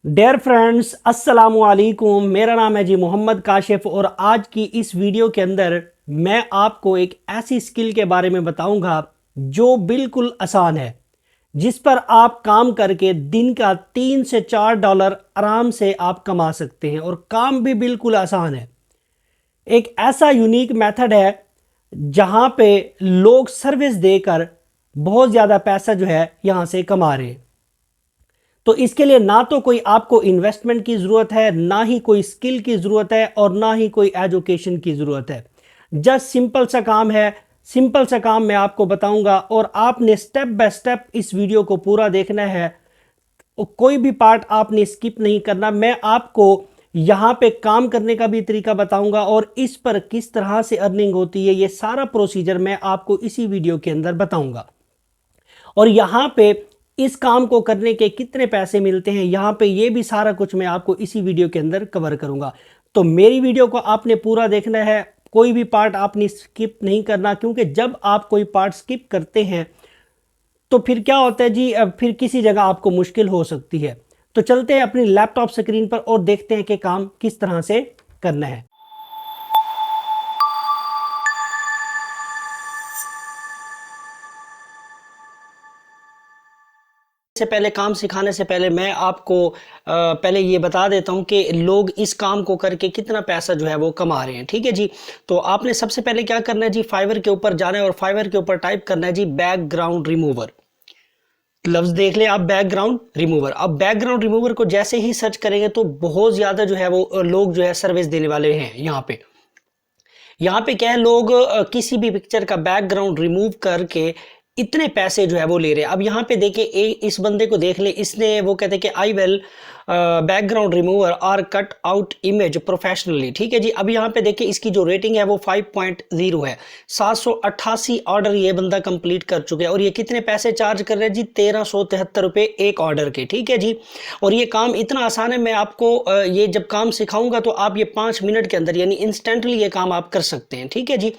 Dear friends, अस्सलामु अलैकुम। मेरा नाम है जी मोहम्मद काशिफ और आज की इस वीडियो के अंदर मैं आपको एक ऐसी स्किल के बारे में बताऊंगा जो बिल्कुल आसान है, जिस पर आप काम करके दिन का $3 से $4 आराम से आप कमा सकते हैं और काम भी बिल्कुल आसान है। एक ऐसा यूनिक मेथड है जहां पे लोग सर्विस देकर बहुत ज़्यादा पैसा जो है यहां से कमा रहे हैं। तो इसके लिए ना तो कोई आपको इन्वेस्टमेंट की ज़रूरत है, ना ही कोई स्किल की ज़रूरत है और ना ही कोई एजुकेशन की ज़रूरत है। जस्ट सिंपल सा काम है। सिंपल सा काम मैं आपको बताऊंगा और आपने स्टेप बाय स्टेप इस वीडियो को पूरा देखना है। कोई भी पार्ट आपने स्किप नहीं करना। मैं आपको यहाँ पे काम करने का भी तरीका बताऊंगा और इस पर किस तरह से अर्निंग होती है, ये सारा प्रोसीजर मैं आपको इसी वीडियो के अंदर बताऊंगा। और यहाँ पे इस काम को करने के कितने पैसे मिलते हैं, यहाँ पे ये भी सारा कुछ मैं आपको इसी वीडियो के अंदर कवर करूंगा। तो मेरी वीडियो को आपने पूरा देखना है, कोई भी पार्ट आपने स्किप नहीं करना, क्योंकि जब आप कोई पार्ट स्किप करते हैं तो फिर क्या होता है जी, अब फिर किसी जगह आपको मुश्किल हो सकती है। तो चलते हैं अपनी लैपटॉप स्क्रीन पर और देखते हैं कि काम किस तरह से करना है। से पहले, काम सिखाने से पहले मैं आपको पहले ये बता देता हूं कि लोग इस काम को करके कितना पैसा जो है वो कमा रहे हैं। ठीक है जी। तो आपने सबसे पहले क्या करना है जी, फाइवर के ऊपर जाना है और फाइवर के ऊपर टाइप करना है जी बैकग्राउंड रिमूवर। लफ्ज देख ले आप, बैकग्राउंड रिमूवर। अब बैकग्राउंड रिमूवर को जैसे ही सर्च करेंगे तो बहुत ज्यादा जो है वो लोग जो है सर्विस देने वाले हैं। यहाँ पे क्या है, लोग किसी भी पिक्चर का बैकग्राउंड रिमूव करके इतने पैसे जो है वो ले रहे हैं। अब यहाँ पे देखिए, इस बंदे को देख ले, इसने वो कहते हैं कि आई विल बैकग्राउंड रिमूवर और कट आउट इमेज प्रोफेशनली। ठीक है जी। अब यहाँ पे देखिए, इसकी जो रेटिंग है वो 5.0 है। 788 ऑर्डर ये बंदा कंप्लीट कर चुके हैं और ये कितने पैसे चार्ज कर रहे हैं जी, 1373 रुपए एक ऑर्डर के। ठीक है जी। और ये काम इतना आसान है, मैं आपको ये जब काम सिखाऊंगा तो आप ये 5 मिनट के अंदर यानी इंस्टेंटली ये काम आप कर सकते हैं। ठीक है जी।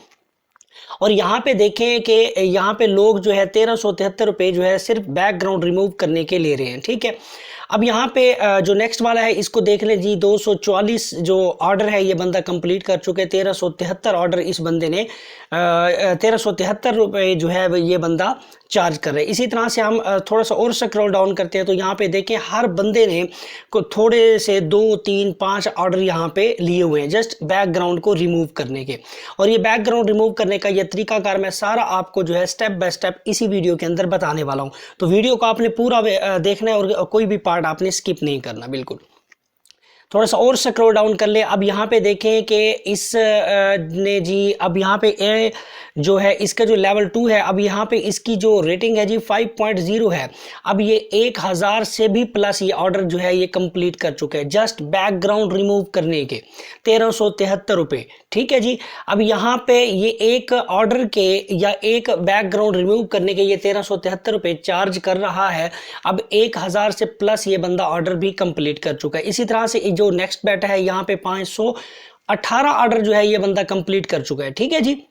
और यहाँ पे देखें कि यहाँ पे लोग जो है 1373 रुपये जो है सिर्फ बैकग्राउंड रिमूव करने के ले रहे हैं। ठीक है। अब यहाँ पे जो नेक्स्ट वाला है इसको देख लें जी, 244 जो ऑर्डर है ये बंदा कंप्लीट कर चुके हैं। 1373 ऑर्डर इस बंदे ने 1373 रुपये जो है ये बंदा चार्ज कर रहे हैं। इसी तरह से हम थोड़ा सा और स्क्रॉल डाउन करते हैं तो यहाँ पे देखें, हर बंदे ने को थोड़े से 2, 3, 5 ऑर्डर यहाँ पे लिए हुए हैं जस्ट बैकग्राउंड को रिमूव करने के। और ये बैकग्राउंड रिमूव करने का ये तरीकाकार मैं सारा आपको जो है स्टेप बाय स्टेप इसी वीडियो के अंदर बताने वाला हूँ। तो वीडियो को आपने पूरा देखना है और कोई भी पार्ट आपने स्किप नहीं करना बिल्कुल। थोड़ा सा और स्क्रॉल डाउन कर ले। अब यहाँ पे देखें कि इस ने जी, अब यहाँ पे ए जो है इसका जो लेवल 2 है, अब यहाँ पे इसकी जो रेटिंग है जी 5.0 है। अब ये 1000 से भी प्लस ये ऑर्डर जो है ये कंप्लीट कर चुके हैं जस्ट बैकग्राउंड रिमूव करने के 1373 रुपये। ठीक है जी। अब यहाँ पे ये एक ऑर्डर के या एक बैकग्राउंड रिमूव करने के ये 1373 रुपये चार्ज कर रहा है। अब 1000 से प्लस ये बंदा ऑर्डर भी कंप्लीट कर चुका है। इसी तरह से जो नेक्स्ट बैट है यहाँ पे 518 ऑर्डर जो है ये बंदा कंप्लीट कर चुका है। ठीक है जी।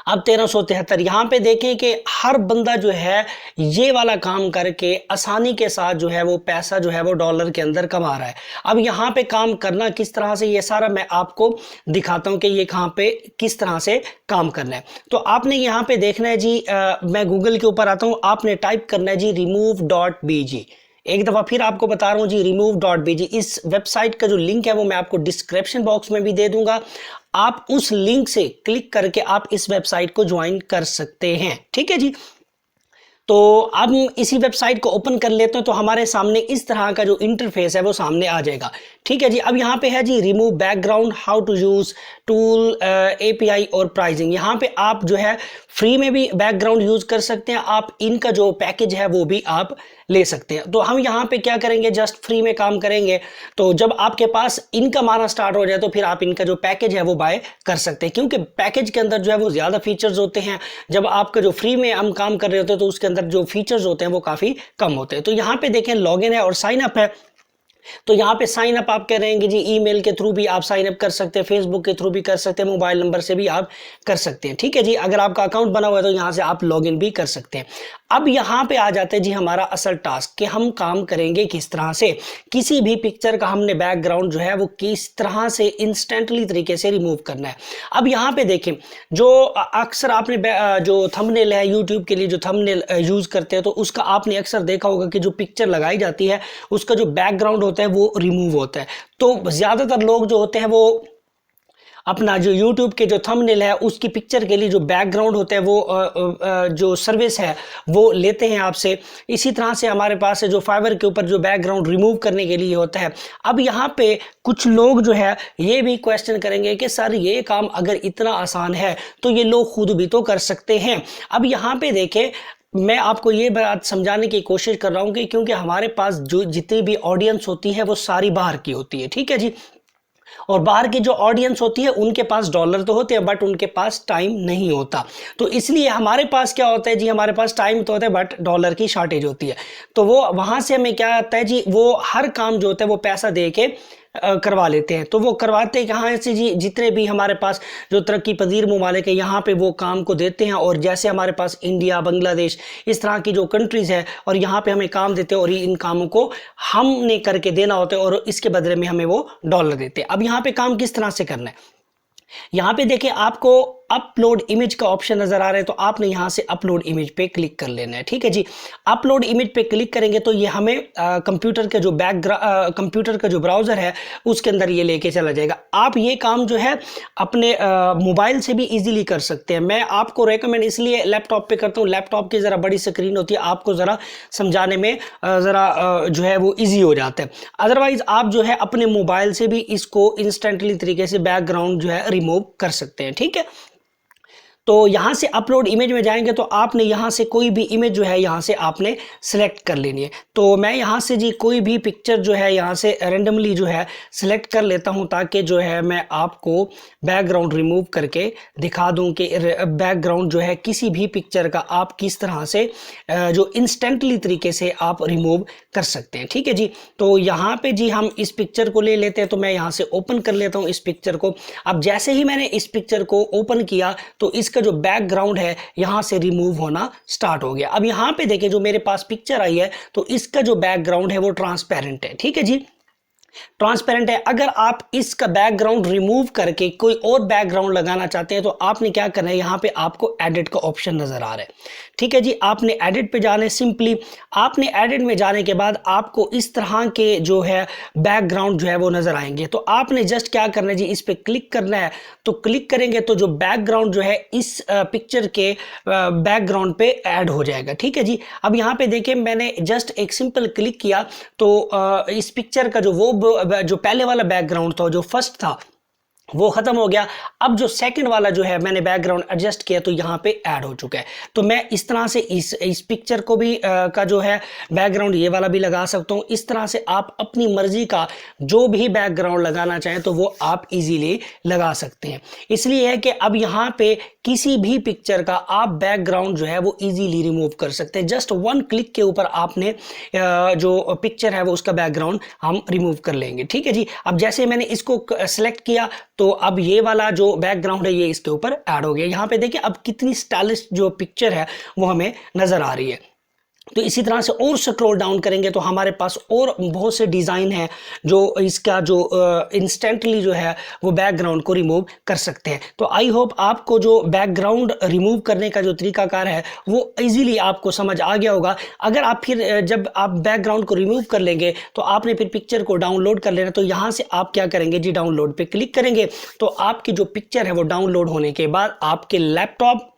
अब 1373 यहाँ पे देखें कि हर बंदा जो है ये वाला काम करके आसानी के साथ जो है वो पैसा जो है वो डॉलर के अंदर कमा रहा है। अब यहाँ पे काम करना किस तरह से, ये सारा मैं आपको दिखाता हूँ कि ये कहाँ पे किस तरह से काम करना है। तो आपने यहाँ पे देखना है जी, मैं गूगल के ऊपर आता हूँ, आपने टाइप करना है जी remove.bg। एक दफा फिर आपको बता रहा हूं जी, remove.bg। इस वेबसाइट का जो लिंक है वो मैं आपको डिस्क्रिप्शन बॉक्स में भी दे दूंगा। आप उस लिंक से क्लिक करके आप इस वेबसाइट को ज्वाइन कर सकते हैं। ठीक है जी। तो अब इसी वेबसाइट को ओपन कर लेते हैं तो हमारे सामने इस तरह का जो इंटरफेस है वो सामने आ जाएगा। ठीक है जी। अब यहाँ पे है जी remove background, how to use tool, API और प्राइसिंग। यहाँ पे आप जो है फ्री में भी बैकग्राउंड यूज कर सकते हैं, आप इनका जो पैकेज है वो भी आप ले सकते हैं। तो हम यहाँ पे क्या करेंगे, जस्ट फ्री में काम करेंगे। तो जब आपके पास इनकम आना स्टार्ट हो जाए तो फिर आप इनका जो पैकेज है वो बाय कर सकते हैं, क्योंकि पैकेज के अंदर जो है वो ज्यादा फीचर्स होते हैं। जब आपका जो फ्री में हम काम कर रहे होते हैं तो उसके अंदर जो फीचर्स होते हैं वो काफी कम होते हैं। तो यहाँ पे देखें लॉगिन है और साइन अप है। तो यहाँ पे साइन अप आप कह रहेंगे जी, ईमेल के थ्रू भी आप साइन अप कर सकते हैं, फेसबुक के थ्रू भी कर सकते हैं, मोबाइल नंबर से भी आप कर सकते हैं। ठीक है जी। अगर आपका अकाउंट बना हुआ है तो यहाँ से आप लॉगिन भी कर सकते हैं। अब यहाँ पे आ जाता है जी हमारा असल टास्क कि हम काम करेंगे किस तरह से। किसी भी पिक्चर का हमने बैकग्राउंड जो है वो किस तरह से इंस्टेंटली तरीके से रिमूव करना है। अब यहाँ पे देखें, जो अक्सर आपने जो थंबनेल है यूट्यूब के लिए जो थंबनेल यूज़ करते हैं, तो उसका आपने अक्सर देखा होगा कि जो पिक्चर लगाई जाती है उसका जो बैकग्राउंड होता है वो रिमूव होता है। तो ज़्यादातर लोग जो होते हैं वो अपना जो YouTube के जो थंबनेल है उसकी पिक्चर के लिए जो बैकग्राउंड होता है वो जो सर्विस है वो लेते हैं आपसे। इसी तरह से हमारे पास है जो फाइवर के ऊपर जो बैकग्राउंड रिमूव करने के लिए होता है। अब यहाँ पे कुछ लोग जो है ये भी क्वेश्चन करेंगे कि सर ये काम अगर इतना आसान है तो ये लोग खुद भी तो कर सकते हैं। अब यहाँ पे देखें, मैं आपको ये बात समझाने की कोशिश कर रहा हूँ कि क्योंकि हमारे पास जो जितनी भी ऑडियंस होती है वो सारी बाहर की होती है, ठीक है जी। और बाहर की जो ऑडियंस होती है उनके पास डॉलर तो होते हैं बट उनके पास टाइम नहीं होता। तो इसलिए हमारे पास क्या होता है जी, हमारे पास टाइम तो होता है बट डॉलर की शॉर्टेज होती है। तो वो वहां से हमें क्या आता है जी, वो हर काम जो होता है वो पैसा दे के करवा लेते हैं। तो वो करवाते हैं कहाँ से जी, जितने भी हमारे पास जो तरक्की पजीर ममालिक है यहाँ पे वो काम को देते हैं। और जैसे हमारे पास इंडिया, बांग्लादेश, इस तरह की जो कंट्रीज़ है और यहाँ पे हमें काम देते हैं और इन कामों को हमने करके देना होता है और इसके बदले में हमें वो डॉलर देते हैं। अब यहाँ पे काम किस तरह से करना है, यहाँ पे देखिए आपको अपलोड इमेज का ऑप्शन नजर आ रहा है। तो आपने यहाँ से अपलोड इमेज पे क्लिक कर लेना है, ठीक है जी। अपलोड इमेज पे क्लिक करेंगे तो ये हमें कंप्यूटर के जो कंप्यूटर का जो ब्राउजर है उसके अंदर ये लेके चला जाएगा। आप ये काम जो है अपने मोबाइल से भी इजीली कर सकते हैं। मैं आपको रेकमेंड इसलिए लैपटॉप पे करता हूँ, लैपटॉप की ज़रा बड़ी स्क्रीन होती है, आपको ज़रा समझाने में ज़रा जो है वो ईजी हो जाता है। अदरवाइज आप जो है अपने मोबाइल से भी इसको इंस्टेंटली तरीके से बैकग्राउंड जो है रिमूव कर सकते हैं, ठीक है। तो यहाँ से अपलोड इमेज में जाएंगे तो आपने यहाँ से कोई भी इमेज जो है यहाँ से आपने सेलेक्ट कर लेनी है। तो मैं यहाँ से जी कोई भी पिक्चर जो है यहाँ से रैंडमली जो है सिलेक्ट कर लेता हूँ ताकि जो है मैं आपको बैकग्राउंड रिमूव करके दिखा दूँ कि बैकग्राउंड जो है किसी भी पिक्चर का आप किस तरह से जो इंस्टेंटली तरीके से आप रिमूव कर सकते हैं, ठीक है जी। तो यहाँ पे जी हम इस पिक्चर को ले लेते हैं। तो मैं यहाँ से ओपन कर लेता हूँ इस पिक्चर को। अब जैसे ही मैंने इस पिक्चर को ओपन किया तो इसका जो बैकग्राउंड है यहां से रिमूव होना स्टार्ट हो गया। अब यहां पे देखें जो मेरे पास पिक्चर आई है तो इसका जो बैकग्राउंड है वो ट्रांसपेरेंट है, ठीक है जी, ट्रांसपेरेंट है। अगर आप इसका बैकग्राउंड रिमूव करके कोई और बैकग्राउंड लगाना चाहते हैं तो आपने क्या करना है, यहां पे आपको एडिट का ऑप्शन नजर आ रहा है, ठीक है जी। आपने एडिट पे जाना है। सिंपली आपने एडिट में जाने के बाद आपको इस तरह के जो है बैकग्राउंड जो है वो नजर आएंगे। तो आपने जस्ट क्या करना है जी, इस पे क्लिक करना है। तो क्लिक करेंगे तो जो बैकग्राउंड जो है इस पिक्चर के बैकग्राउंड पे ऐड हो जाएगा, ठीक है जी। अब यहाँ पे देखिए मैंने जस्ट एक सिंपल क्लिक किया तो इस पिक्चर का जो पहले वाला बैकग्राउंड था, जो फर्स्ट था, वो खत्म हो गया। अब जो सेकंड वाला जो है मैंने बैकग्राउंड एडजस्ट किया तो यहाँ पे ऐड हो चुका है। तो मैं इस तरह से इस पिक्चर को भी का जो है बैकग्राउंड ये वाला भी लगा सकता हूँ। इस तरह से आप अपनी मर्जी का जो भी बैकग्राउंड लगाना चाहें तो वो आप इजीली लगा सकते हैं। इसलिए है कि अब यहाँ पे किसी भी पिक्चर का आप बैकग्राउंड जो है वो इजीली रिमूव कर सकते हैं। जस्ट वन क्लिक के ऊपर आपने जो पिक्चर है वो उसका बैकग्राउंड हम रिमूव कर लेंगे, ठीक है जी। अब जैसे मैंने इसको सेलेक्ट किया तो अब ये वाला जो बैकग्राउंड है ये इसके ऊपर ऐड हो गया। यहाँ पे देखिए अब कितनी स्टाइलिश जो पिक्चर है वो हमें नजर आ रही है। तो इसी तरह से और स्क्रॉल डाउन करेंगे तो हमारे पास और बहुत से डिज़ाइन है जो इसका जो इंस्टेंटली जो है वो बैकग्राउंड को रिमूव कर सकते हैं। तो आई होप आपको जो बैकग्राउंड रिमूव करने का जो तरीकाकार है वो इजीली आपको समझ आ गया होगा। अगर आप फिर जब आप बैकग्राउंड को रिमूव कर लेंगे तो आपने फिर पिक्चर को डाउनलोड कर लेना। तो यहाँ से आप क्या करेंगे जी, डाउनलोड पे क्लिक करेंगे तो आपकी जो पिक्चर है वो डाउनलोड होने के बाद आपके लैपटॉप,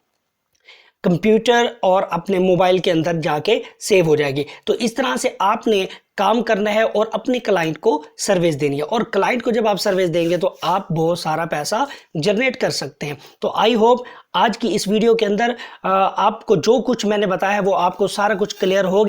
कंप्यूटर और अपने मोबाइल के अंदर जाके सेव हो जाएगी। तो इस तरह से आपने काम करना है और अपने क्लाइंट को सर्विस देनी है। और क्लाइंट को जब आप सर्विस देंगे तो आप बहुत सारा पैसा जनरेट कर सकते हैं। तो आई होप आज की इस वीडियो के अंदर आपको जो कुछ मैंने बताया है वो आपको सारा कुछ क्लियर हो